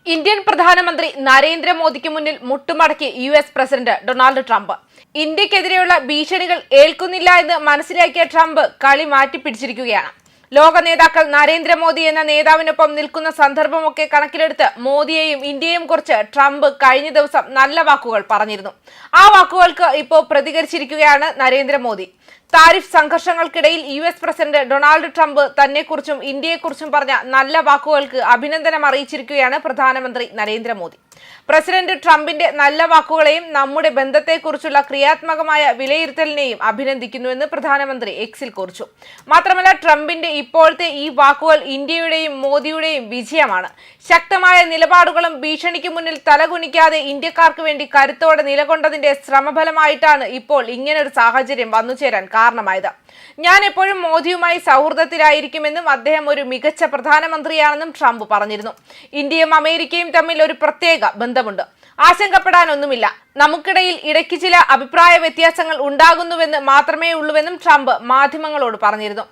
Indian പ്രധാനമന്ത്രി നരേന്ദ്രമോദിക്ക് മുന്നിൽ മുട്ടുമടക്കി യുഎസ് പ്രസിഡന്റ് ഡൊണാൾഡ് ട്രംപ്. ഇന്ത്യക്കെതിരെയുള്ള ഭീഷണികൾ ഏൽക്കുന്നില്ല എന്ന് മനസ്സിലാക്കിയ ട്രംപ് കളി മാറ്റിപ്പിടിച്ചിരിക്കുകയാണ്. ലോക നേതാക്കൾ നരേന്ദ്രമോദി എന്ന നേതാവിനൊപ്പം നിൽക്കുന്ന സന്ദർഭമൊക്കെ കണക്കിലെടുത്ത് മോദിയെയും ഇന്ത്യയെയും കുറിച്ച് ട്രംപ് കഴിഞ്ഞ ദിവസം നല്ല വാക്കുകൾ പറഞ്ഞിരുന്നു. ആ വാക്കുകൾക്ക് ഇപ്പോൾ പ്രതികരിച്ചിരിക്കുകയാണ് നരേന്ദ്രമോദി. താരിഫ് സംഘർഷങ്ങൾക്കിടയിൽ യുഎസ് പ്രസിഡന്റ് ഡൊണാൾഡ് ട്രംപ് തന്നെക്കുറിച്ചും ഇന്ത്യയെക്കുറിച്ചും പറഞ്ഞ നല്ല വാക്കുകൾക്ക് അഭിനന്ദനം അറിയിച്ചിരിക്കുകയാണ് പ്രധാനമന്ത്രി നരേന്ദ്രമോദി. പ്രസിഡന്റ് ട്രംപിന്റെ നല്ല വാക്കുകളെയും നമ്മുടെ ബന്ധത്തെക്കുറിച്ചുള്ള ക്രിയാത്മകമായ വിലയിരുത്തലിനെയും അഭിനന്ദിക്കുന്നുവെന്ന് പ്രധാനമന്ത്രി എക്സിൽ കുറിച്ചു. മാത്രമല്ല, ട്രംപിന്റെ ഇപ്പോഴത്തെ ഈ വാക്കുകൾ ഇന്ത്യയുടെയും മോദിയുടെയും വിജയമാണ്. ശക്തമായ നിലപാടുകളും ഭീഷണിക്ക് മുന്നിൽ തലകുനിക്കാതെ ഇന്ത്യക്കാർക്ക് വേണ്ടി കരുത്തോടെ നിലകൊണ്ടതിന്റെ ശ്രമഫലമായിട്ടാണ് ഇപ്പോൾ ഇങ്ങനൊരു സാഹചര്യം വന്നുചേരാൻ കാരണമായത്. ഞാൻ എപ്പോഴും മോദിയുമായി സൗഹൃദത്തിലായിരിക്കുമെന്നും അദ്ദേഹം ഒരു മികച്ച പ്രധാനമന്ത്രിയാണെന്നും ട്രംപ് പറഞ്ഞിരുന്നു. ഇന്ത്യയും അമേരിക്കയും തമ്മിൽ ഒരു പ്രത്യേക ബന്ധമുണ്ട്. ആശങ്കപ്പെടാനൊന്നുമില്ല. നമുക്കിടയിൽ ഇടയ്ക്ക് ചില അഭിപ്രായ വ്യത്യാസങ്ങൾ ഉണ്ടാകുന്നുവെന്ന് മാത്രമേ ഉള്ളൂവെന്നും ട്രംപ് മാധ്യമങ്ങളോട് പറഞ്ഞിരുന്നു.